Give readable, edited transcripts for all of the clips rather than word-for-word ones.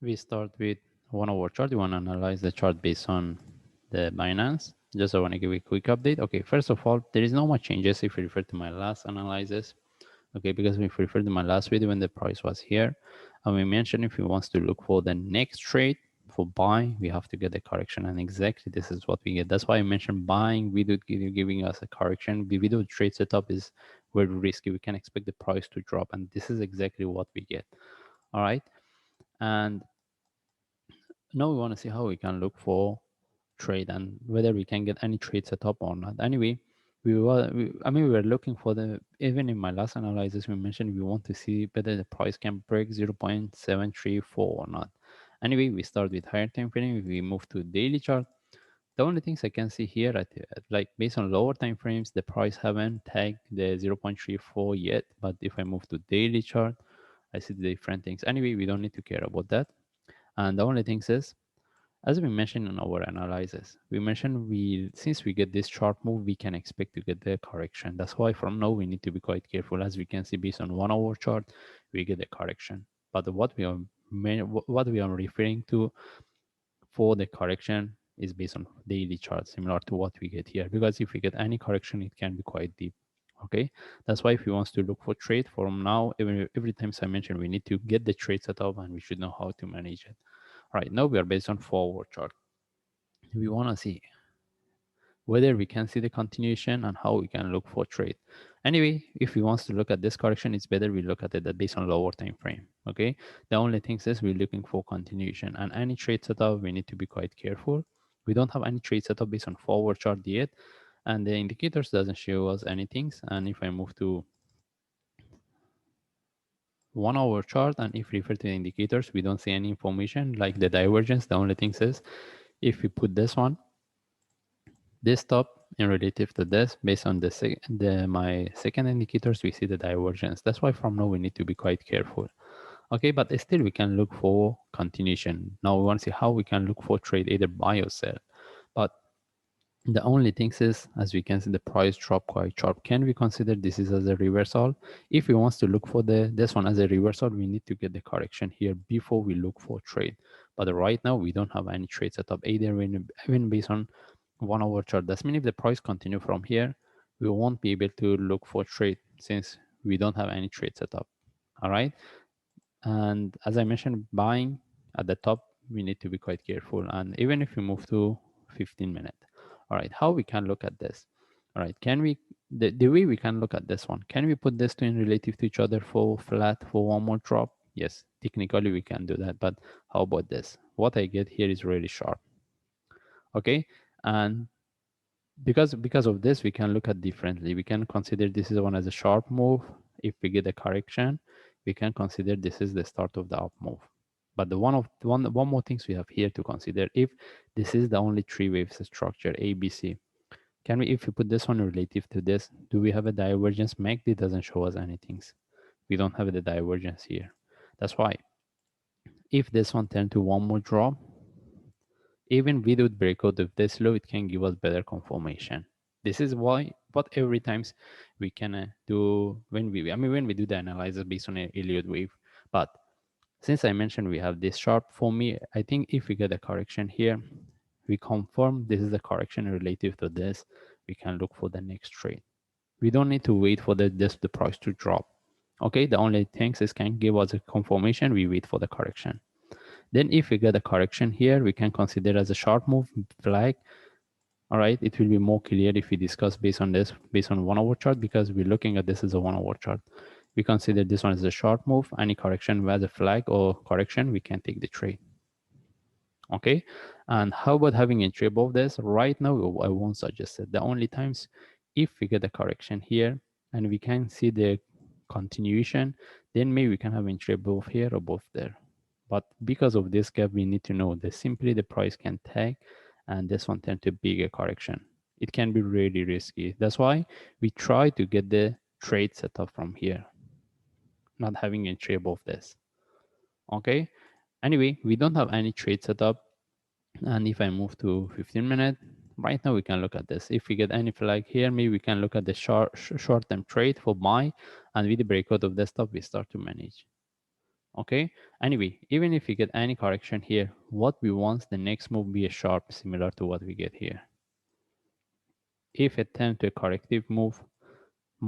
We start with 1 hour chart. You want to analyze the chart based on the Binance. Just I want to give you a quick update. Okay, first of all, there is no much changes if you refer to my last analysis. Okay, because if we refer to my last video when the price was here, and we mentioned if we wants to look for the next trade for buy, we have to get the correction, and exactly this is what we get. That's why I mentioned buying without giving us a correction. The video trade setup is very risky. We can expect the price to drop, and this is exactly what we get. All right, and now we want to see how we can look for trade and whether we can get any trade set up or not. Anyway, we were looking for the, even in my last analysis, we mentioned we want to see whether the price can break 0.734 or not. Anyway, we start with higher time frame. We move to daily chart. The only things I can see here, like based on lower time frames, the price haven't tagged the 0.34 yet. But if I move to daily chart, I see the different things. Anyway, we don't need to care about that. And the only thing is, as we mentioned in our analysis, we mentioned since we get this chart move, we can expect to get the correction. That's why from now we need to be quite careful. As we can see, based on 1 hour chart, we get the correction. But what we are referring to for the correction is based on daily chart, similar to what we get here. Because if we get any correction, it can be quite deep. Okay, that's why if we want to look for trade from now, every time I mentioned, we need to get the trade set up and we should know how to manage it. All right, now we are based on 4 hour chart. We want to see whether we can see the continuation and how we can look for trade. Anyway, if we want to look at this correction, it's better we look at it based on lower time frame. Okay, the only thing is we're looking for continuation, and any trade setup we need to be quite careful. We don't have any trade setup based on forward chart yet, and the indicators doesn't show us anything. And if I move to 1 hour chart, and if we refer to the indicators, we don't see any information like the divergence. The only thing is if we put this top in relative to this based on my second indicators, we see the divergence. That's why from now we need to be quite careful. Okay, but still we can look for continuation. Now we want to see how we can look for trade, either buy or sell. But the only thing is, as we can see, the price drop quite sharp. Can we consider this is as a reversal? If we want to look for this one as a reversal, we need to get the correction here before we look for trade. But right now we don't have any trade setup, either even based on 1 hour chart. That means if the price continue from here, we won't be able to look for trade since we don't have any trade setup. All right. And as I mentioned, buying at the top, we need to be quite careful. And even if we move to 15 minutes, all right, how we can look at this? All right, can we, the way we can look at this one, can we put this two in relative to each other for flat for one more drop? Yes, technically we can do that, but how about this? What I get here is really sharp. Okay, and because of this, we can look at differently. We can consider this is one as a sharp move. If we get a correction, we can consider this is the start of the up move. But one more things we have here to consider, if this is the only three waves structure ABC, can we, if we put this one relative to this, do we have a divergence? MACD doesn't show us anything. We don't have the divergence here. That's why if this one turn to one more drop, even without breakout of this low, it can give us better confirmation. This is why, but every times we can do when we do the analysis based on an Elliott wave. But since I mentioned we have this chart, for me, I think if we get a correction here, we confirm this is the correction relative to this, we can look for the next trade. We don't need to wait for the price to drop. Okay, the only thing is can give us a confirmation, we wait for the correction. Then if we get a correction here, we can consider as a short move flag. All right, it will be more clear if we discuss based on this, based on 1 hour chart, because we're looking at this as a 1 hour chart. We consider this one as a short move. Any correction as a flag or correction, we can take the trade. Okay, and how about having entry above this? Right now, I won't suggest it. The only times if we get a correction here and we can see the continuation, then maybe we can have entry above here or above there. But because of this gap, we need to know that simply the price can tag and this one tend to bigger correction. It can be really risky. That's why we try to get the trade set up from here, not having entry above this. Okay. Anyway, we don't have any trade setup. And if I move to 15 minutes, right now we can look at this. If we get any flag here, maybe we can look at the short-term trade for buy, and with the breakout of the stop, we start to manage. Okay. Anyway, even if we get any correction here, what we want the next move be a sharp similar to what we get here. If it turns to a corrective move,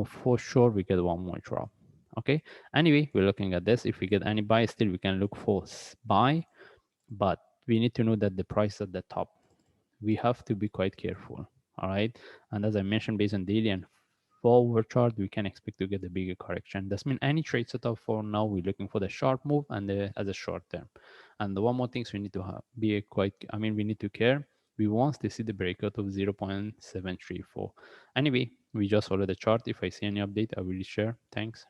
for sure we get one more drop. Okay. Anyway, we're looking at this. If we get any buy, still we can look for buy, but we need to know that the price at the top. We have to be quite careful. All right. And as I mentioned, based on daily and forward chart, we can expect to get a bigger correction. That's mean any trade setup for now, we're looking for the sharp move and as a short term. And the one more things we need to have, be quite, I mean, we need to care. We want to see the breakout of 0.734. Anyway, we just follow the chart. If I see any update, I will share. Thanks.